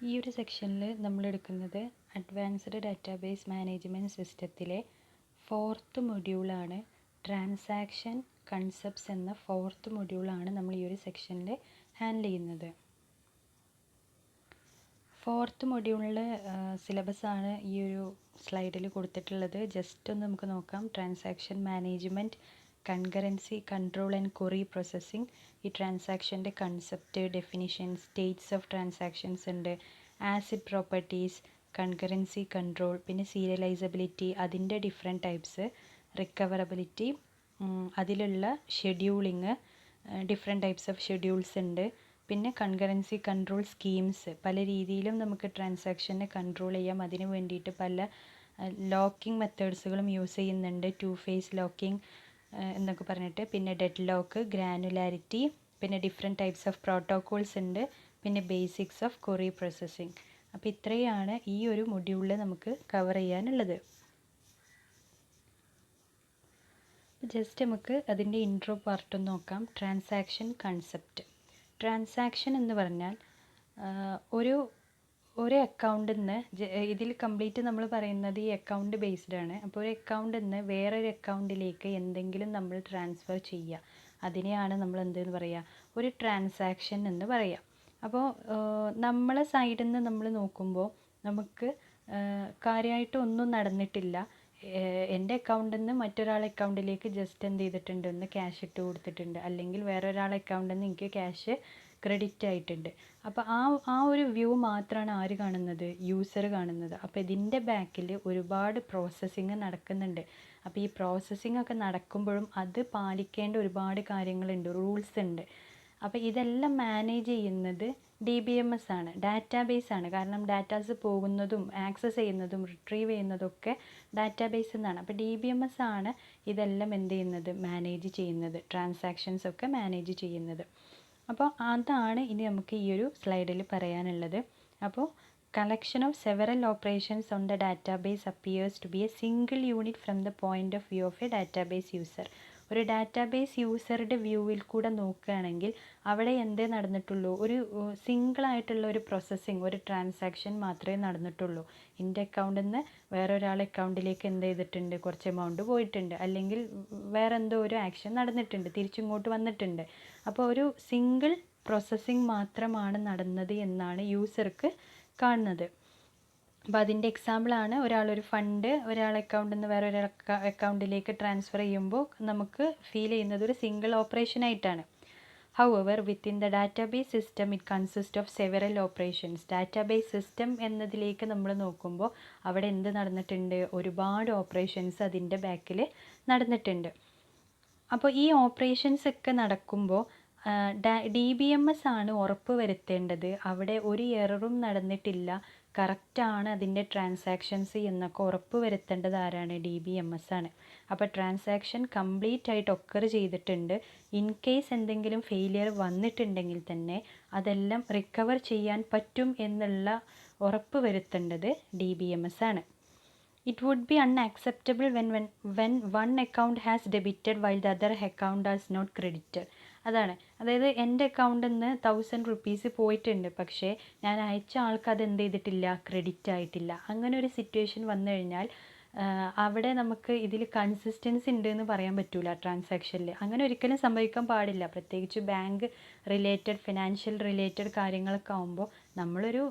ഈ ഒരു സെക്ഷനിൽ നമ്മൾ എടുക്കുന്നത് അഡ്വാൻസ്ഡ് ഡാറ്റാബേസ് മാനേജ്മെൻറ്റ് സിസ്റ്റത്തിലെ 4th മൊഡ്യൂളാണ്. ട്രാൻസാക്ഷൻ കൺസെപ്റ്റ്സ് എന്ന 4th മൊഡ്യൂളാണ് നമ്മൾ ഈ ഒരു സെക്ഷനിൽ ഹാൻഡിൽ ചെയ്യുന്നത്. 4th മൊഡ്യൂളിലെ സിലബസാണ് ഈ ഒരു സ്ലൈഡിൽ കൊടുത്തിട്ടുള്ളത്. ജസ്റ്റ് ഒന്ന് നമുക്ക് നോക്കാം. Transaction management, concurrency control and query processing, ഈ ട്രാൻസാക്ഷൻ്റെ concept, definition, states of transactions ഉണ്ട്, ആസിഡ് പ്രോപ്പർട്ടീസ്, കൺകറൻസി കൺട്രോൾ, പിന്നെ സീരിയലൈസബിലിറ്റി, അതിൻ്റെ ഡിഫറെൻറ്റ് ടൈപ്സ്, റിക്കവറബിലിറ്റി, അതിലുള്ള scheduling, different types of schedules ഉണ്ട്, പിന്നെ കൺകറൻസി കൺട്രോൾ സ്കീംസ്. പല രീതിയിലും നമുക്ക് ട്രാൻസാക്ഷനെ കൺട്രോൾ ചെയ്യാം. അതിന് വേണ്ടിയിട്ട് പല ലോക്കിംഗ് മെത്തേഡ്സുകളും യൂസ് ചെയ്യുന്നുണ്ട്. 2 phase ലോക്കിംഗ് എന്നൊക്കെ പറഞ്ഞിട്ട്, പിന്നെ ഡെഡ് ലോക്ക്, ഗ്രാനുലാരിറ്റി, പിന്നെ ഡിഫറെൻറ്റ് ടൈപ്സ് ഓഫ് പ്രോട്ടോകോൾസ് ഉണ്ട്, പിന്നെ ബേസിക്സ് ഓഫ് ക്വറി പ്രോസസ്സിംഗ്. അപ്പോൾ ഇത്രയാണ് ഈ ഒരു മൊഡ്യൂളിൽ നമുക്ക് കവർ ചെയ്യാനുള്ളത്. ജസ്റ്റ് നമുക്ക് അതിൻ്റെ ഇൻട്രോ പാർട്ടൊന്ന് നോക്കാം. Transaction concept. ട്രാൻസാക്ഷൻ എന്ന് പറഞ്ഞാൽ ഒരു അക്കൗണ്ടിൽ നിന്ന്, ഇതിൽ കംപ്ലീറ്റ് നമ്മൾ പറയുന്നത് ഈ അക്കൗണ്ട് ബേസ്ഡ് ആണ്. അപ്പോൾ ഒരു അക്കൗണ്ടിൽ നിന്ന് വേറൊരു അക്കൗണ്ടിലേക്ക് എന്തെങ്കിലും നമ്മൾ ട്രാൻസ്ഫർ ചെയ്യുക, അതിനെയാണ് നമ്മൾ എന്തെന്ന് പറയുക, ഒരു ട്രാൻസാക്ഷൻ എന്ന് പറയുക. അപ്പോൾ നമ്മളെ സൈഡിൽ നിന്ന് നമ്മൾ നോക്കുമ്പോൾ നമുക്ക് കാര്യമായിട്ട് ഒന്നും നടന്നിട്ടില്ല. എൻ്റെ അക്കൗണ്ടിൽ നിന്ന് മറ്റൊരാളെ അക്കൗണ്ടിലേക്ക് ജസ്റ്റ് എന്ത് ചെയ്തിട്ടുണ്ട്, ഒന്ന് ക്യാഷ് ഇട്ട് കൊടുത്തിട്ടുണ്ട്, അല്ലെങ്കിൽ വേറൊരാളെ അക്കൗണ്ടിൽ നിന്ന് എനിക്ക് ക്യാഷ് ക്രെഡിറ്റ് ആയിട്ടുണ്ട്. അപ്പോൾ ആ ഒരു വ്യൂ മാത്രമാണ് ആര് കാണുന്നത്, യൂസർ കാണുന്നത്. അപ്പോൾ ഇതിൻ്റെ ബാക്കിൽ ഒരുപാട് പ്രോസസ്സിങ് നടക്കുന്നുണ്ട്. അപ്പോൾ ഈ പ്രോസസ്സിങ് ഒക്കെ നടക്കുമ്പോഴും അത് പാലിക്കേണ്ട ഒരുപാട് കാര്യങ്ങളുണ്ട്, റൂൾസ് ഉണ്ട്. അപ്പോൾ ഇതെല്ലാം മാനേജ് ചെയ്യുന്നത് DBMS ആണ്, ഡാറ്റാബേസ് ആണ്. കാരണം ഡാറ്റാസ് പോകുന്നതും ആക്സസ് ചെയ്യുന്നതും റിട്രീവ് ചെയ്യുന്നതൊക്കെ ഡാറ്റാബേസിൽ നിന്നാണ്. അപ്പോൾ DBMS ആണ് ഇതെല്ലാം എന്ത് ചെയ്യുന്നത്, മാനേജ് ചെയ്യുന്നത്, ട്രാൻസാക്ഷൻസ് ഒക്കെ മാനേജ് ചെയ്യുന്നത്. അപ്പോൾ അതാണ് ഇനി നമുക്ക് ഈ ഒരു സ്ലൈഡിൽ പറയാനുള്ളത്. അപ്പോൾ collection of several operations on the database appears to be a single unit from the point of view of a database user. ഒരു ഡാറ്റാബേസ് യൂസറുടെ വ്യൂവിൽ കൂടെ നോക്കുകയാണെങ്കിൽ അവിടെ എന്തേ നടന്നിട്ടുള്ളൂ, ഒരു സിംഗിളായിട്ടുള്ള ഒരു പ്രോസസ്സിങ്, ഒരു ട്രാൻസാക്ഷൻ മാത്രമേ നടന്നിട്ടുള്ളൂ. എൻ്റെ അക്കൗണ്ടിൽ നിന്ന് വേറൊരാളെ അക്കൗണ്ടിലേക്ക് എന്ത് ചെയ്തിട്ടുണ്ട്, കുറച്ച് എമൗണ്ട് പോയിട്ടുണ്ട്, അല്ലെങ്കിൽ വേറെ എന്തോ ഒരു ആക്ഷൻ നടന്നിട്ടുണ്ട്, തിരിച്ചിങ്ങോട്ട് വന്നിട്ടുണ്ട്. അപ്പോൾ ഒരു സിംഗിൾ പ്രോസസ്സിങ് മാത്രമാണ് നടന്നത് എന്നാണ് യൂസർക്ക് കാണുന്നത്. അപ്പോൾ അതിൻ്റെ എക്സാമ്പിളാണ് ഒരാളൊരു ഫണ്ട് ഒരാളെ അക്കൗണ്ടിൽ നിന്ന് വേറൊരു അക്കൗണ്ടിലേക്ക് ട്രാൻസ്ഫർ ചെയ്യുമ്പോൾ നമുക്ക് ഫീൽ ചെയ്യുന്നത് ഒരു സിംഗിൾ ഓപ്പറേഷൻ ആയിട്ടാണ്. However within the database system it consist of several operations. Database system എന്നതിലേക്ക് നമ്മൾ നോക്കുമ്പോൾ അവിടെ എന്ത് നടന്നിട്ടുണ്ട്, ഒരുപാട് ഓപ്പറേഷൻസ് അതിൻ്റെ ബാക്കിൽ നടന്നിട്ടുണ്ട്. അപ്പോൾ ഈ ഓപ്പറേഷൻസ് ഒക്കെ നടക്കുമ്പോൾ DBMS ആണ് ഉറപ്പ് വരുത്തേണ്ടത് അവിടെ ഒരു എററും നടന്നിട്ടില്ല, കറക്റ്റാണ് അതിൻ്റെ ട്രാൻസാക്ഷൻസ് എന്നൊക്കെ ഉറപ്പ് വരുത്തേണ്ടത് ആരാണ്, DBMS ആണ്. അപ്പോൾ ട്രാൻസാക്ഷൻ കംപ്ലീറ്റ് ആയിട്ട് ഒക്കർ ചെയ്തിട്ടുണ്ട്. ഇൻ കേസ് എന്തെങ്കിലും ഫെയിലിയർ വന്നിട്ടുണ്ടെങ്കിൽ തന്നെ അതെല്ലാം റിക്കവർ ചെയ്യാൻ പറ്റും എന്നുള്ള ഉറപ്പ് വരുത്തേണ്ടത് DBMS ആണ്. It would be unacceptable when one account has debited while the other account has not credited. അതായത് എൻ്റെ അക്കൗണ്ടിൽ നിന്ന് 1000 rupees പോയിട്ടുണ്ട്, പക്ഷേ ഞാൻ അയച്ച ആൾക്ക് അത് എന്ത് ചെയ്തിട്ടില്ല, ക്രെഡിറ്റ് ആയിട്ടില്ല. അങ്ങനെ ഒരു സിറ്റുവേഷൻ വന്നു കഴിഞ്ഞാൽ അവിടെ നമുക്ക് ഇതിൽ കൺസിസ്റ്റൻസി ഉണ്ട് എന്ന് പറയാൻ പറ്റില്ല ട്രാൻസാക്ഷനിൽ. അങ്ങനെ ഒരിക്കലും സംഭവിക്കാൻ പാടില്ല. പ്രത്യേകിച്ച് ബാങ്ക് റിലേറ്റഡ്, ഫിനാൻഷ്യൽ റിലേറ്റഡ് കാര്യങ്ങളൊക്കെ ആകുമ്പോൾ നമ്മളൊരു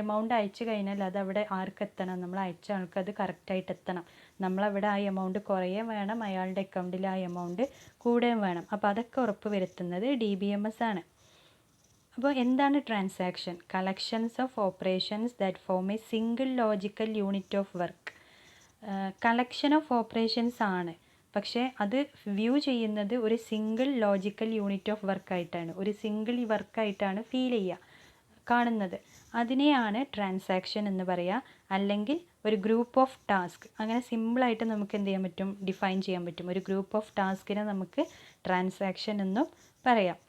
എമൗണ്ട് അയച്ചു കഴിഞ്ഞാൽ അത് അവിടെ ആർക്ക് എത്തണം, നമ്മൾ അയച്ച ആൾക്ക് അത് കറക്റ്റായിട്ട് എത്തണം. നമ്മളവിടെ ആ എമൗണ്ട് കുറയുകയും വേണം, അയാളുടെ അക്കൗണ്ടിൽ ആ എമൗണ്ട് കൂടുകയും വേണം. അപ്പോൾ അതൊക്കെ ഉറപ്പ് വരുത്തുന്നത് DBMS ആണ്. അപ്പോൾ എന്താണ് transaction? Collections of operations that form A single logical unit of work. Collection of operations ആണ്, പക്ഷേ അത് വ്യൂ ചെയ്യുന്നത് ഒരു സിംഗിൾ ലോജിക്കൽ യൂണിറ്റ് ഓഫ് വർക്കായിട്ടാണ്, ഒരു സിംഗിൾ വർക്കായിട്ടാണ് ഫീൽ ചെയ്യുക, കാണുന്നത്. അതിനെയാണ് ട്രാൻസാക്ഷൻ എന്ന് പറയുക. അല്ലെങ്കിൽ ഒരു ഗ്രൂപ്പ് ഓഫ് ടാസ്ക്, അങ്ങനെ സിമ്പിളായിട്ട് നമുക്ക് എന്ത് ചെയ്യാൻ പറ്റും, ഡിഫൈൻ ചെയ്യാൻ പറ്റും. ഒരു ഗ്രൂപ്പ് ഓഫ് ടാസ്കിനെ നമുക്ക് ട്രാൻസാക്ഷൻ എന്നും പറയാം.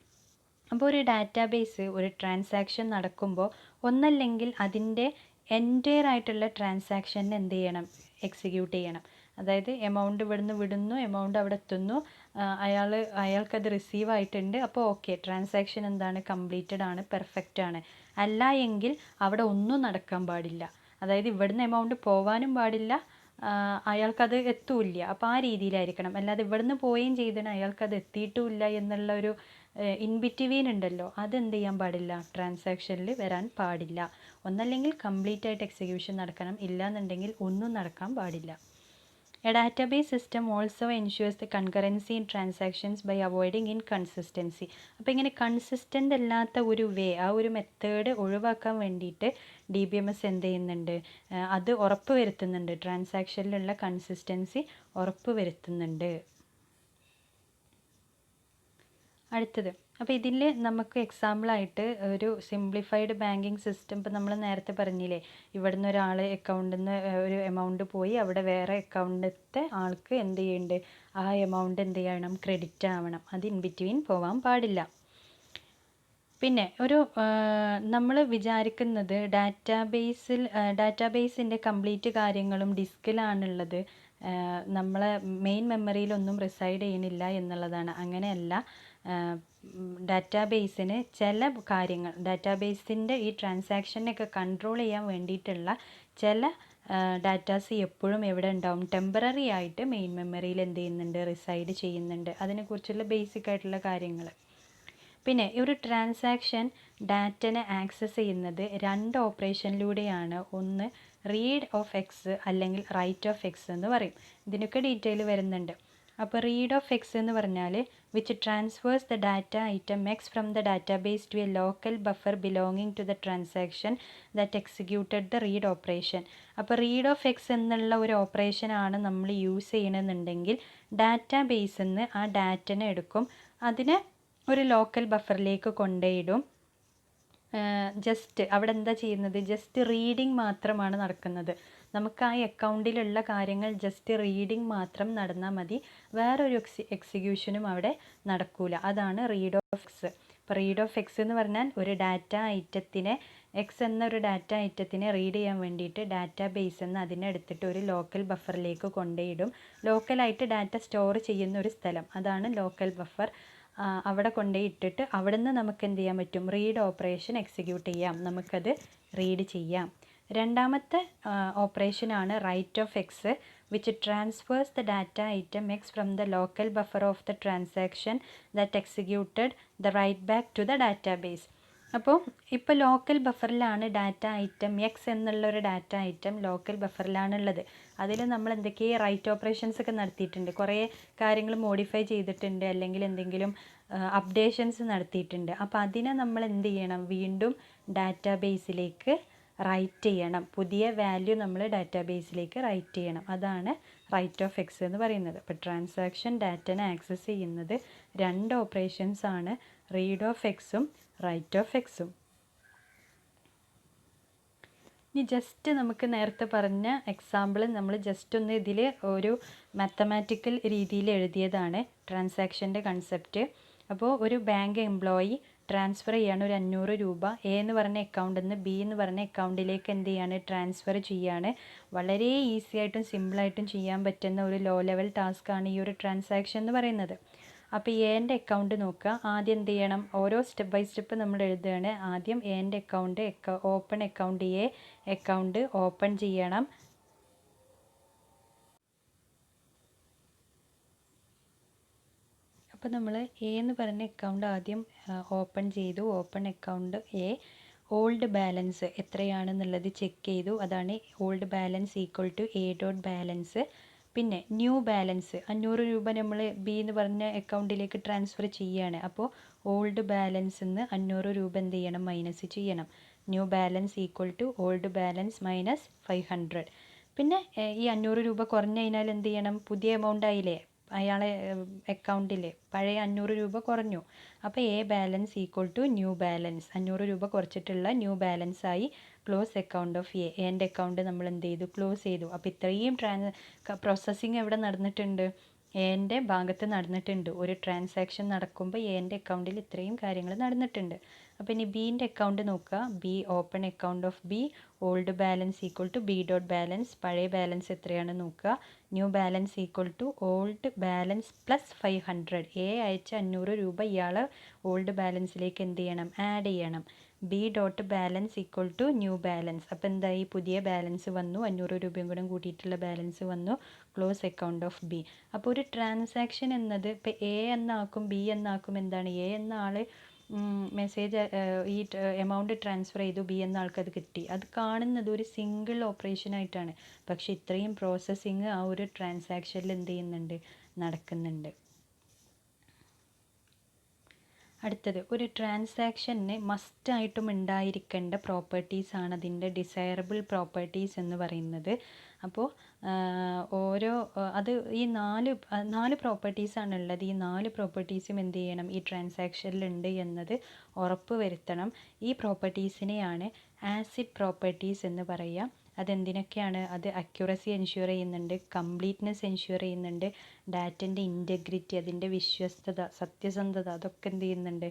അപ്പോൾ ഒരു ഡാറ്റാബേസ് ഒരു ട്രാൻസാക്ഷൻ നടക്കുമ്പോൾ ഒന്നല്ലെങ്കിൽ അതിൻ്റെ എൻറ്റയർ ആയിട്ടുള്ള ട്രാൻസാക്ഷനെ എന്ത് ചെയ്യണം, എക്സിക്യൂട്ട് ചെയ്യണം. അതായത് എമൗണ്ട് ഇവിടുന്ന് വിടുന്നു, എമൗണ്ട് അവിടെ എത്തുന്നു, അയാൾക്കത് റിസീവ് ആയിട്ടുണ്ട്. അപ്പോൾ ഓക്കെ, ട്രാൻസാക്ഷൻ എന്താണ്, കംപ്ലീറ്റഡ് ആണ്, പെർഫെക്റ്റ് ആണ്. അല്ല എങ്കിൽ അവിടെ ഒന്നും നടക്കാൻ പാടില്ല. അതായത് ഇവിടുന്ന് എമൗണ്ട് പോവാനും പാടില്ല, അയാൾക്കത് എത്തൂല്ല. അപ്പോൾ ആ രീതിയിലായിരിക്കണം. അല്ലാതെ ഇവിടുന്ന് പോവുകയും ചെയ്തിട്ട് അയാൾക്കത് എത്തിയിട്ടുമില്ല എന്നുള്ള ഒരു ഇൻ ബിറ്റ്വീൻ ഉണ്ടല്ലോ, അതെന്ത് ചെയ്യാൻ പാടില്ല, ട്രാൻസാക്ഷനിൽ വരാൻ പാടില്ല. ഒന്നല്ലെങ്കിൽ കംപ്ലീറ്റ് ആയിട്ട് എക്സിക്യൂഷൻ നടക്കണം, ഇല്ലാന്നുണ്ടെങ്കിൽ ഒന്നും നടക്കാൻ പാടില്ല. A database system also ensures the concurrency in transactions by avoiding inconsistency. അപ്പോൾ ഇങ്ങനെ കൺസിസ്റ്റൻ്റ് അല്ലാത്ത ഒരു ആ ഒരു മെത്തേഡ് ഒഴിവാക്കാൻ വേണ്ടിയിട്ട് DBMS എന്ത് ചെയ്യുന്നുണ്ട്, അത് ഉറപ്പ് വരുത്തുന്നുണ്ട്, ട്രാൻസാക്ഷനിലുള്ള കൺസിസ്റ്റൻസി ഉറപ്പ് വരുത്തുന്നുണ്ട്. അടുത്തത്, അപ്പോൾ ഇതിൽ നമുക്ക് എക്സാമ്പിളായിട്ട് ഒരു സിംപ്ലിഫൈഡ് ബാങ്കിങ് സിസ്റ്റം, ഇപ്പോൾ നമ്മൾ നേരത്തെ പറഞ്ഞില്ലേ, ഇവിടുന്ന് ഒരാൾ അക്കൗണ്ടിൽ നിന്ന് ഒരു എമൗണ്ട് പോയി അവിടെ വേറെ അക്കൗണ്ടിലത്തെ ആൾക്ക് എന്ത് ചെയ്യുന്നുണ്ട്, ആ എമൗണ്ട് എന്ത് ചെയ്യണം, ക്രെഡിറ്റ് ആവണം, അത് ഇൻ ബിറ്റ്വീൻ പോവാൻ പാടില്ല. പിന്നെ നമ്മൾ വിചാരിക്കുന്നത് ഡാറ്റാബേസിൻ്റെ കംപ്ലീറ്റ് കാര്യങ്ങളും ഡിസ്കിലാണുള്ളത്, നമ്മളെ മെയിൻ മെമ്മറിയിലൊന്നും റിസൈഡ് ചെയ്യുന്നില്ല എന്നുള്ളതാണ്. അങ്ങനെയല്ല. ഡാറ്റാബേസിന് ചില കാര്യങ്ങൾ, ഡാറ്റാബേസിൻ്റെ ഈ ട്രാൻസാക്ഷനൊക്കെ കൺട്രോൾ ചെയ്യാൻ വേണ്ടിയിട്ടുള്ള ചില ഡാറ്റാസ് എപ്പോഴും എവിടെ ഉണ്ടാവും, ടെമ്പററി ആയിട്ട് മെയിൻ മെമ്മറിയിൽ എന്ത് ചെയ്യുന്നുണ്ട്, റിസൈഡ് ചെയ്യുന്നുണ്ട്. അതിനെക്കുറിച്ചുള്ള ബേസിക് ആയിട്ടുള്ള കാര്യങ്ങൾ. പിന്നെ ഒരു ട്രാൻസാക്ഷൻ ഡാറ്റനെ ആക്സസ് ചെയ്യുന്നത് 2 ഓപ്പറേഷനിലൂടെയാണ്. ഒന്ന് റീഡ് ഓഫ് എക്സ് അല്ലെങ്കിൽ റൈറ്റ് ഓഫ് എക്സ് എന്ന് പറയും. ഇതിനൊക്കെ ഡീറ്റെയിൽ വരുന്നുണ്ട്. അപ്പോൾ റീഡ് ഓഫ് എക്സ് എന്ന് പറഞ്ഞാൽ which transfers the data item X from the database to a local buffer belonging to the transaction that executed the read operation. അപ്പോൾ read of X എന്നുള്ള ഒരു ഓപ്പറേഷനാണ് നമ്മൾ യൂസ് ചെയ്യണമെന്നുണ്ടെങ്കിൽ ഡാറ്റാബേസിൽ നിന്ന് ആ ഡാറ്റനെ എടുക്കും, അതിനെ ഒരു ലോക്കൽ ബഫറിലേക്ക് കൊണ്ടുപോയിടും. ജസ്റ്റ് അവിടെ എന്താ ചെയ്യുന്നത്, ജസ്റ്റ് റീഡിങ് മാത്രമാണ് നടക്കുന്നത്. നമുക്ക് ആ അക്കൗണ്ടിലുള്ള കാര്യങ്ങൾ ജസ്റ്റ് റീഡിങ് മാത്രം നടന്നാൽ മതി, വേറൊരു എക്സിക്യൂഷനും അവിടെ നടക്കൂല. അതാണ് റീഡ് ഓഫ് എക്സ്. ഇപ്പോൾ റീഡ് ഓഫ് എക്സ് എന്ന് പറഞ്ഞാൽ ഒരു ഡാറ്റ ഐറ്റത്തിനെ, എക്സ് എന്നൊരു ഡാറ്റ ഐറ്റത്തിനെ റീഡ് ചെയ്യാൻ വേണ്ടിയിട്ട് ഡാറ്റാബേസിൽ നിന്ന് അതിനെ എടുത്തിട്ട് ഒരു ലോക്കൽ ബഫറിലേക്ക് കൊണ്ടുപോയിടും. ലോക്കലായിട്ട് ഡാറ്റ സ്റ്റോർ ചെയ്യുന്ന ഒരു സ്ഥലം, അതാണ് ലോക്കൽ ബഫർ. അവിടെ കൊണ്ടുപോയി ഇട്ടിട്ട് അവിടെ നിന്ന് നമുക്ക് എന്ത് ചെയ്യാൻ പറ്റും, റീഡ് ഓപ്പറേഷൻ എക്സിക്യൂട്ട് ചെയ്യാം, നമുക്കത് റീഡ് ചെയ്യാം. രണ്ടാമത്തെ ഓപ്പറേഷനാണ് write of x, which transfers the data item X from the local buffer of the transaction that executed the write back to the database. അപ്പോൾ ഇപ്പോൾ ലോക്കൽ ബഫറിലാണ് ഡാറ്റ ഐറ്റം എക്സ് എന്നുള്ളൊരു data item local ബഫറിലാണുള്ളത്. അതിൽ നമ്മൾ എന്തൊക്കെയോ right operations ഒക്കെ നടത്തിയിട്ടുണ്ട്, കുറേ കാര്യങ്ങൾ മോഡിഫൈ ചെയ്തിട്ടുണ്ട്, അല്ലെങ്കിൽ എന്തെങ്കിലും അപ്ഡേഷൻസ് നടത്തിയിട്ടുണ്ട്. അപ്പോൾ അതിനെ നമ്മൾ എന്ത് ചെയ്യണം, വീണ്ടും ഡാറ്റാബേസിലേക്ക് റൈറ്റ് ചെയ്യണം, പുതിയ വാല്യൂ നമ്മൾ ഡാറ്റാബേസിലേക്ക് റൈറ്റ് ചെയ്യണം. അതാണ് റൈറ്റ് ഓഫ് എക്സ് എന്ന് പറയുന്നത്. അപ്പോൾ ട്രാൻസാക്ഷൻ ഡാറ്റനെ ആക്സസ് ചെയ്യുന്നത് 2 ഓപ്പറേഷൻസ് ആണ്, റീഡ് ഓഫ് എക്സും റൈറ്റ് ഓഫ് എക്സും. ഇനി ജസ്റ്റ് നമുക്ക് നേരത്തെ പറഞ്ഞ എക്സാമ്പിൾ നമ്മൾ ജസ്റ്റ് ഒന്ന് ഇതിൽ ഒരു മാത്തമാറ്റിക്കൽ രീതിയിൽ എഴുതിയതാണ് ട്രാൻസാക്ഷൻ്റെ കൺസെപ്റ്റ്. അപ്പോൾ ഒരു ബാങ്ക് എംപ്ലോയി ട്രാൻസ്ഫർ ചെയ്യാണ് ഒരു 500 രൂപ എ എന്ന് പറഞ്ഞ അക്കൗണ്ടിൽ നിന്ന് ബി എന്ന് പറഞ്ഞ അക്കൗണ്ടിലേക്ക് എന്ത് ചെയ്യാണ്, ട്രാൻസ്ഫർ ചെയ്യാണ്. വളരെ ഈസി ആയിട്ടും സിമ്പിളായിട്ടും ചെയ്യാൻ പറ്റുന്ന ഒരു ലോ ലെവൽ ടാസ്ക്കാണ് ഈ ഒരു ട്രാൻസാക്ഷൻ എന്ന് പറയുന്നത്. അപ്പോൾ എൻ്റെ അക്കൗണ്ട് നോക്കുക, ആദ്യം എന്ത് ചെയ്യണം, ഓരോ സ്റ്റെപ്പ് ബൈ സ്റ്റെപ്പ് നമ്മൾ എഴുതുകയാണ്. ആദ്യം എൻ്റെ account open account A account open ചെയ്യണം. അപ്പോൾ നമ്മൾ എ എന്ന് പറഞ്ഞ അക്കൗണ്ട് ആദ്യം ഓപ്പൺ ചെയ്തു. Open account A, old balance എത്രയാണെന്നുള്ളത് ചെക്ക് ചെയ്തു. അതാണ് old balance equal to A dot balance. പിന്നെ ന്യൂ ബാലൻസ് 500 രൂപ നമ്മൾ ബി എന്ന് പറഞ്ഞ അക്കൗണ്ടിലേക്ക് ട്രാൻസ്ഫർ ചെയ്യുകയാണ്. അപ്പോൾ ഓൾഡ് ബാലൻസിൽ നിന്ന് 500 രൂപ എന്ത് ചെയ്യണം, മൈനസ് ചെയ്യണം. New balance equal to old balance minus 500. പിന്നെ ഈ 500 രൂപ കുറഞ്ഞു കഴിഞ്ഞാൽ എന്ത് ചെയ്യണം, പുതിയ എമൗണ്ട് ആയില്ലേ, അയാളെ അക്കൗണ്ടിൽ പഴയ 500 രൂപ കുറഞ്ഞു. അപ്പോൾ A balance equal to new balance, 500 രൂപ കുറച്ചിട്ടുള്ള ന്യൂ ബാലൻസ് ആയി ക്ലോസ് അക്കൗണ്ട് ഓഫ് എ, എൻ്റെ അക്കൗണ്ട് നമ്മൾ എന്ത് ചെയ്തു, ക്ലോസ് ചെയ്തു. അപ്പോൾ ഇത്രയും പ്രോസസ്സിങ് എവിടെ നടന്നിട്ടുണ്ട്, എൻ്റെ ഭാഗത്ത് നടന്നിട്ടുണ്ട്. ഒരു ട്രാൻസാക്ഷൻ നടക്കുമ്പോൾ എൻ്റെ അക്കൗണ്ടിൽ ഇത്രയും കാര്യങ്ങൾ നടന്നിട്ടുണ്ട്. അപ്പോൾ ഇനി ബീൻ്റെ അക്കൗണ്ട് നോക്കുക. B open account of B, old balance equal to B dot balance, പഴയ ബാലൻസ് എത്രയാണ് നോക്കുക. New balance equal to old balance plus 500. അയച്ച 500 രൂപ ഇയാൾ ഓൾഡ് ബാലൻസിലേക്ക് എന്ത് ചെയ്യണം, ആഡ് ചെയ്യണം. B dot balance equal to new balance. അപ്പോൾ എന്തായി, പുതിയ ബാലൻസ് വന്നു, 500 രൂപയും കൂടെ കൂട്ടിയിട്ടുള്ള ബാലൻസ് വന്നു. Close account of B. അപ്പോൾ ഒരു ട്രാൻസാക്ഷൻ എന്നത് ഇപ്പോൾ എ എന്നാക്കും ബി എന്നാക്കും. എന്താണ്, എ എന്ന ആൾ മെസ്സേജ് ഈ എമൗണ്ട് ട്രാൻസ്ഫർ ചെയ്തു, ബി എന്ന ആൾക്ക് അത് കിട്ടി. അത് കാണുന്നത് ഒരു സിംഗിൾ ഓപ്പറേഷൻ ആയിട്ടാണ്. പക്ഷേ ഇത്രയും പ്രോസസ്സിങ് ആ ഒരു ട്രാൻസാക്ഷനിൽ എന്ത് ചെയ്യുന്നുണ്ട്, നടക്കുന്നുണ്ട്. അടുത്തത്, ഒരു ട്രാൻസാക്ഷന് മസ്റ്റായിട്ടും ഉണ്ടായിരിക്കേണ്ട പ്രോപ്പർട്ടീസാണ് അതിൻ്റെ ഡിസൈറബിൾ പ്രോപ്പർട്ടീസ് എന്ന് പറയുന്നത്. അപ്പോൾ അത് ഈ നാല് പ്രോപ്പർട്ടീസാണുള്ളത്. ഈ 4 പ്രോപ്പർട്ടീസും എന്ത് ചെയ്യണം, ഈ ട്രാൻസാക്ഷനിലുണ്ട് എന്നത് ഉറപ്പ് വരുത്തണം. ഈ പ്രോപ്പർട്ടീസിനെയാണ് ആസിഡ് പ്രോപ്പർട്ടീസ് എന്ന് പറയുക. അതെന്തിനൊക്കെയാണ്, അത് അക്യുറസി എൻഷ്യൂർ ചെയ്യുന്നുണ്ട്, കംപ്ലീറ്റ്നെസ് എൻഷ്യൂർ ചെയ്യുന്നുണ്ട്, ഡാറ്റൻ്റെ ഇൻറ്റഗ്രിറ്റി, അതിൻ്റെ വിശ്വസ്തത, സത്യസന്ധത, അതൊക്കെ എന്ത് ചെയ്യുന്നുണ്ട്,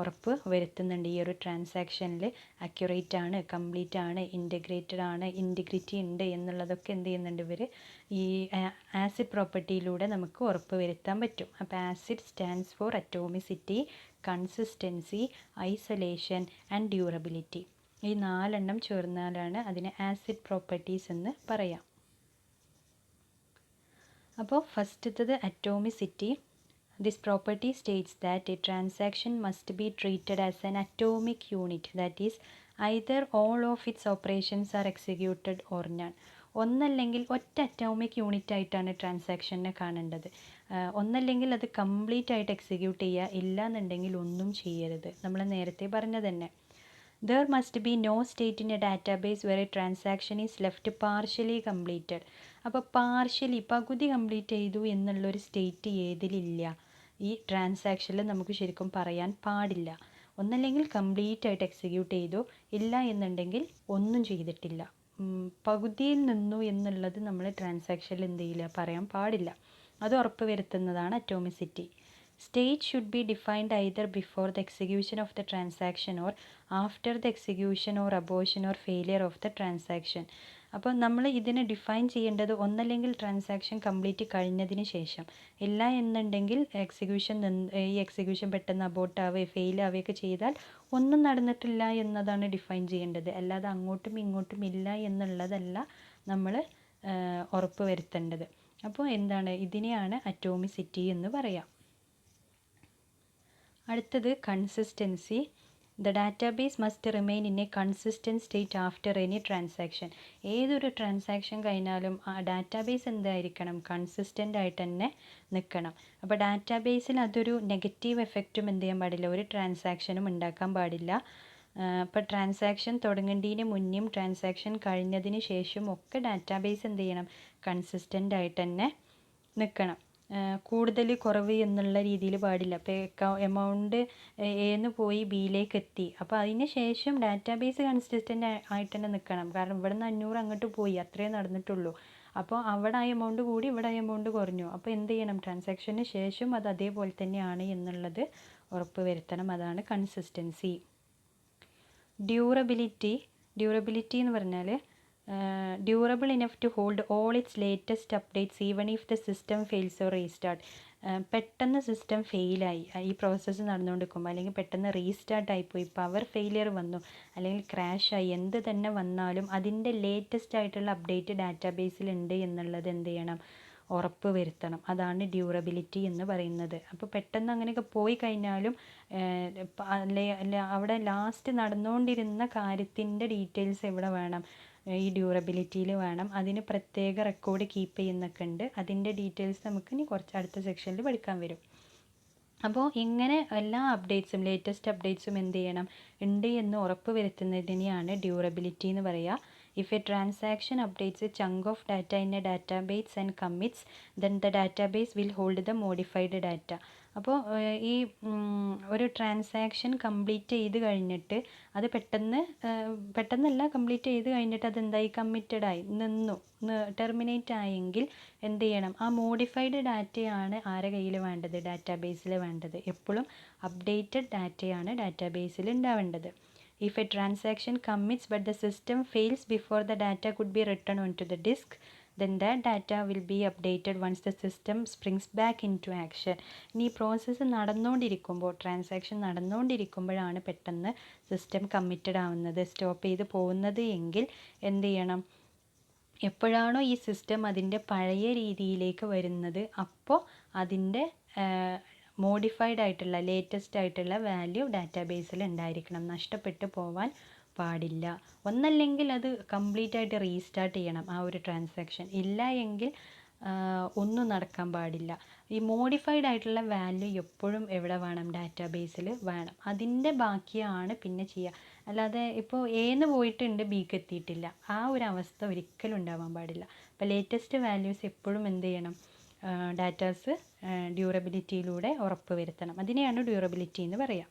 ഉറപ്പ് വരുത്തുന്നുണ്ട്. ഈ ഒരു ട്രാൻസാക്ഷനിൽ അക്യുറേറ്റ് ആണ്, കംപ്ലീറ്റ് ആണ്, ഇൻറ്റഗ്രേറ്റഡ് ആണ്, ഇൻറ്റഗ്രിറ്റി ഉണ്ട് എന്നുള്ളതൊക്കെ എന്ത് ചെയ്യുന്നുണ്ട് ഇവർ ഈ ആസിഡ് പ്രോപ്പർട്ടിയിലൂടെ നമുക്ക് ഉറപ്പ് വരുത്താൻ പറ്റും. അപ്പോൾ acid stands for atomicity, consistency, isolation and durability. ഈ 4 ചേർന്നാലാണ് അതിനെ ആസിഡ് പ്രോപ്പർട്ടീസ് എന്ന് പറയാം. അപ്പോൾ ഫസ്റ്റത്തത് atomicity. This property states that a transaction must be treated as an atomic unit, that is, either all of its operations are executed or none. ഒന്നല്ലെങ്കിൽ ഒറ്റ atomic unit ആയിട്ടാണ് ട്രാൻസാക്ഷനെ കാണേണ്ടത്. ഒന്നല്ലെങ്കിൽ അത് കംപ്ലീറ്റ് ആയിട്ട് എക്സിക്യൂട്ട് ചെയ്യുക, ഇല്ല എന്നുണ്ടെങ്കിൽ ഒന്നും ചെയ്യരുത്. നമ്മൾ നേരത്തെ പറഞ്ഞത് തന്നെ. There must be no state in a database where a transaction is left partially completed. അപ്പോൾ പാർഷ്യലി, പകുതി കംപ്ലീറ്റ് ചെയ്തു എന്നുള്ളൊരു സ്റ്റേറ്റ് ഏതിലില്ല, ഈ ട്രാൻസാക്ഷനിൽ നമുക്ക് ശരിക്കും പറയാൻ പാടില്ല. ഒന്നല്ലെങ്കിൽ കംപ്ലീറ്റ് ആയിട്ട് എക്സിക്യൂട്ട് ചെയ്തു, ഇല്ല എന്നുണ്ടെങ്കിൽ ഒന്നും ചെയ്തിട്ടില്ല. പകുതിയിൽ നിന്നു എന്നുള്ളത് നമ്മൾ ട്രാൻസാക്ഷനിൽ എന്ത് ചെയ്യില്ല, പറയാൻ പാടില്ല. അത് ഉറപ്പ് വരുത്തുന്നതാണ് atomicity. State should be defined either before the execution of the transaction or after the execution or abortion or failure of the transaction. അപ്പോൾ നമ്മൾ ഇതിനെ ഡിഫൈൻ ചെയ്യേണ്ടത് ഒന്നല്ലെങ്കിൽ ട്രാൻസാക്ഷൻ കംപ്ലീറ്റ് കഴിഞ്ഞതിന് ശേഷം, ഇല്ല എന്നുണ്ടെങ്കിൽ ഈ എക്സിക്യൂഷൻ പെട്ടെന്ന് അബോർട്ട് ആവുകയോ ഫെയിൽ ആവുകയൊക്കെ ചെയ്താൽ ഒന്നും നടന്നിട്ടില്ല എന്നതാണ് ഡിഫൈൻ ചെയ്യേണ്ടത്. അല്ലാതെ അങ്ങോട്ടും ഇങ്ങോട്ടും ഇല്ല എന്നുള്ളതല്ല നമ്മൾ ഉറപ്പ് വരുത്തേണ്ടത്. അപ്പോൾ എന്താണ്, ഇതിനെയാണ് അറ്റോമിസിറ്റി എന്ന് പറയാം. അടുത്തത് consistency. The database must remain in A consistent state after any transaction. ഏതൊരു ട്രാൻസാക്ഷൻ കഴിഞ്ഞാലും ആ ഡാറ്റാബേസ് എന്തായിരിക്കണം, കൺസിസ്റ്റൻ്റ് ആയിട്ട് തന്നെ നിൽക്കണം. അപ്പോൾ ഡാറ്റാബേസിൽ അതൊരു നെഗറ്റീവ് എഫക്റ്റും എന്ത് ചെയ്യാൻ പാടില്ല, ഒരു ട്രാൻസാക്ഷനും ഉണ്ടാക്കാൻ പാടില്ല. ഇപ്പോൾ ട്രാൻസാക്ഷൻ തുടങ്ങേണ്ടതിന് മുന്നേയും ട്രാൻസാക്ഷൻ കഴിഞ്ഞതിന് ശേഷവും ഒക്കെ ഡാറ്റാബേസ് എന്ത് ചെയ്യണം, കൺസിസ്റ്റൻ്റ് ആയിട്ട് തന്നെ നിൽക്കണം. കൂടുതൽ കുറവ് എന്നുള്ള രീതിയിൽ പാടില്ല. ഇപ്പോൾ എമൗണ്ട് എന്ന് പോയി ബിയിലേക്ക് എത്തി, അപ്പോൾ അതിന് ശേഷം ഡാറ്റാബേസ് കൺസിസ്റ്റൻ്റ് ആയിട്ട് തന്നെ നിൽക്കണം. കാരണം ഇവിടെ നിന്ന് 500 അങ്ങോട്ട് പോയി, അത്രേ നടന്നിട്ടുള്ളൂ. അപ്പോൾ അവിടെ ആ എമൗണ്ട് കൂടി, ഇവിടെ ആ എമൗണ്ട് കുറഞ്ഞു. അപ്പോൾ എന്ത് ചെയ്യണം, ട്രാൻസാക്ഷന് ശേഷം അത് അതേപോലെ തന്നെയാണ് എന്നുള്ളത് ഉറപ്പ് വരുത്തണം. അതാണ് കൺസിസ്റ്റൻസി. ഡ്യൂറബിലിറ്റി എന്ന് പറഞ്ഞാൽ durable enough to hold all its latest updates even if the system fails or restart. പെട്ടെന്ന് സിസ്റ്റം ഫെയിലായി, ഈ പ്രോസസ്സ് നടന്നുകൊണ്ടിരിക്കുമ്പോൾ, അല്ലെങ്കിൽ പെട്ടെന്ന് റീസ്റ്റാർട്ട് ആയിപ്പോയി, പവർ ഫെയിലിയർ വന്നു, അല്ലെങ്കിൽ ക്രാഷായി, എന്ത് തന്നെ വന്നാലും അതിൻ്റെ ലേറ്റസ്റ്റ് ആയിട്ടുള്ള അപ്ഡേറ്റ് ഡാറ്റാബേസിൽ ഉണ്ട് എന്നുള്ളത് എന്ത് ചെയ്യണം, ഉറപ്പ് വരുത്തണം. അതാണ് ഡ്യൂറബിലിറ്റി എന്ന് പറയുന്നത്. അപ്പോൾ പെട്ടെന്ന് അങ്ങനെയൊക്കെ പോയി കഴിഞ്ഞാലും അവിടെ ലാസ്റ്റ് നടന്നുകൊണ്ടിരുന്ന കാര്യത്തിൻ്റെ ഡീറ്റെയിൽസ് എവിടെ വേണം, ഈ ഡ്യൂറബിലിറ്റിയിൽ വേണം. അതിന് പ്രത്യേക റെക്കോർഡ് കീപ്പ് ചെയ്യുന്നൊക്കെ ഉണ്ട്. അതിൻ്റെ ഡീറ്റെയിൽസ് നമുക്ക് ഇനി കുറച്ച് അടുത്ത സെക്ഷനിൽ പഠിക്കാൻ വരും. അപ്പോൾ ഇങ്ങനെ എല്ലാ അപ്ഡേറ്റ്സും, ലേറ്റസ്റ്റ് അപ്ഡേറ്റ്സും എന്ത് ചെയ്യണം, ഉണ്ട് എന്ന് ഉറപ്പ് വരുത്തുന്നതിനെയാണ് ഡ്യൂറബിലിറ്റി എന്ന് പറയുക. If a transaction updates a chunk of data in a database and commits, then the database will hold the modified data. അപ്പോൾ ഈ ഒരു ട്രാൻസാക്ഷൻ കംപ്ലീറ്റ് ചെയ്ത് കഴിഞ്ഞിട്ട് അത് പെട്ടെന്നല്ല കംപ്ലീറ്റ് ചെയ്ത് കഴിഞ്ഞിട്ട് അതെന്തായി കമ്മിറ്റഡായി നിന്നു ടെർമിനേറ്റ് ആയെങ്കിൽ എന്ത് ചെയ്യണം, ആ മോഡിഫൈഡ് ഡാറ്റയാണ് ആരെ കയ്യിൽ വേണ്ടത്, ഡാറ്റാബേസിൽ വേണ്ടത്. എപ്പോഴും അപ്ഡേറ്റഡ് ഡാറ്റയാണ് ഡാറ്റാബേസിൽ ഉണ്ടാവേണ്ടത്. If a transaction commits but the system fails before the data could be written onto the disk, then that data will be updated once the system springs back into action. ഇനി ഈ process നടന്നുകൊണ്ടിരിക്കുമ്പോൾ, transaction നടന്നുകൊണ്ടിരിക്കുമ്പോഴാണ് പെട്ടെന്ന് system committed ആവുന്നത്, stop ചെയ്ത് പോകുന്നത് എങ്കിൽ എന്ത് ചെയ്യണം, എപ്പോഴാണോ ഈ സിസ്റ്റം അതിൻ്റെ പഴയ രീതിയിലേക്ക് വരുന്നത് അപ്പോൾ അതിൻ്റെ മോഡിഫൈഡ് ആയിട്ടുള്ള ലേറ്റസ്റ്റ് ആയിട്ടുള്ള വാല്യൂ ഡാറ്റാബേസിൽ ഉണ്ടായിരിക്കണം, നഷ്ടപ്പെട്ടു പോവാൻ പാടില്ല. ഒന്നല്ലെങ്കിൽ അത് കംപ്ലീറ്റ് ആയിട്ട് റീസ്റ്റാർട്ട് ചെയ്യണം ആ ഒരു ട്രാൻസാക്ഷൻ, ഇല്ല എങ്കിൽ ഒന്നും നടക്കാൻ പാടില്ല. ഈ മോഡിഫൈഡ് ആയിട്ടുള്ള വാല്യൂ എപ്പോഴും എവിടെ വേണം, ഡാറ്റാബേസിൽ വേണം. അതിൻ്റെ ബാക്കിയാണ് പിന്നെ ചെയ്യുക. അല്ലാതെ ഇപ്പോൾ എന്ന് പോയിട്ടുണ്ട് ബിക്ക് എത്തിയിട്ടില്ല, ആ ഒരു അവസ്ഥ ഒരിക്കലും ഉണ്ടാവാൻ പാടില്ല. അപ്പോൾ ലേറ്റസ്റ്റ് വാല്യൂസ് എപ്പോഴും എന്ത് ചെയ്യണം, ഡാറ്റാസ് ഡ്യൂറബിലിറ്റിയിലൂടെ ഉറപ്പ് വരുത്തണം. അതിനെയാണ് ഡ്യൂറബിലിറ്റി എന്ന് പറയുക.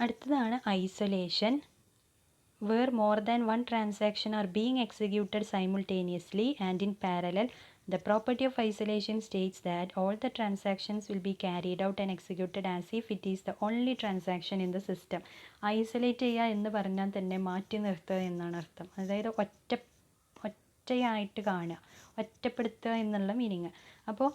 അടുത്തതാണ് isolation. where more than one transaction are being executed simultaneously and in parallel. The property of isolation states that all the transactions will be carried out and executed as if it is the only transaction in the system. Isolate ചെയ്യുക എന്ന് പറഞ്ഞാൽ തന്നെ മാറ്റി നിർത്തുക എന്നാണ് അർത്ഥം. അതായത് ഒറ്റയായിട്ട് കാണുക, ഒറ്റപ്പെടുത്തുക എന്നുള്ള മീനിങ്. അപ്പോൾ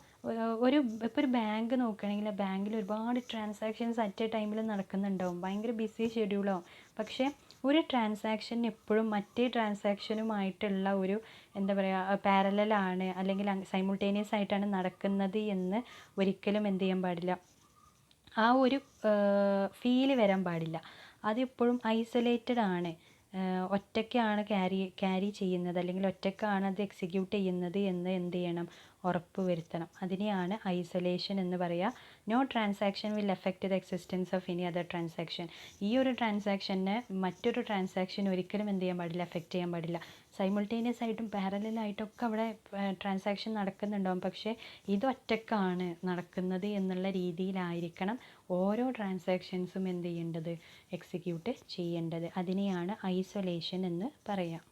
ഇപ്പോൾ ഒരു ബാങ്ക് നോക്കുകയാണെങ്കിൽ ആ ബാങ്കിൽ ഒരുപാട് ട്രാൻസാക്ഷൻസ് അറ്റ് എ ടൈമിൽ നടക്കുന്നുണ്ടാവും, ഭയങ്കര ബിസി ഷെഡ്യൂളാവും. പക്ഷേ ഒരു ട്രാൻസാക്ഷൻ എപ്പോഴും മറ്റേ ട്രാൻസാക്ഷനുമായിട്ടുള്ള ഒരു എന്താ പറയുക പാരലലാണ് അല്ലെങ്കിൽ സൈമിൾട്ടേനിയസ് ആയിട്ടാണ് നടക്കുന്നത് എന്ന് ഒരിക്കലും എന്ത് ചെയ്യാൻ പാടില്ല, ആ ഒരു ഫീല് വരാൻ പാടില്ല. അതെപ്പോഴും ഐസൊലേറ്റഡ് ആണ്, ഒറ്റയ്ക്കാണ് ക്യാരി ചെയ്യുന്നത് അല്ലെങ്കിൽ ഒറ്റയ്ക്കാണ് അത് എക്സിക്യൂട്ട് ചെയ്യുന്നത് എന്ന് എന്ത് ചെയ്യണം, ഉറപ്പ് വരുത്തണം. അതിനെയാണ് ഐസൊലേഷൻ എന്ന് പറയുക. No transaction will affect the existence of any other transaction. ഈ ഒരു ട്രാൻസാക്ഷനെ മറ്റൊരു ട്രാൻസാക്ഷൻ ഒരിക്കലും എന്ത് ചെയ്യാൻ പാടില്ല, എഫക്റ്റ് ചെയ്യാൻ പാടില്ല. സൈമിൾട്ടേനിയസ് ആയിട്ടും പാരലലായിട്ടൊക്കെ അവിടെ ട്രാൻസാക്ഷൻ നടക്കുന്നുണ്ടാവും, പക്ഷേ ഇത് ഒറ്റയ്ക്കാണ് നടക്കുന്നത് എന്നുള്ള രീതിയിലായിരിക്കണം ഓരോ ട്രാൻസാക്ഷൻസും എന്ത് ചെയ്യേണ്ടത്, എക്സിക്യൂട്ട് ചെയ്യേണ്ടത്. അതിനെയാണ് ഐസൊലേഷൻ എന്ന് പറയാം.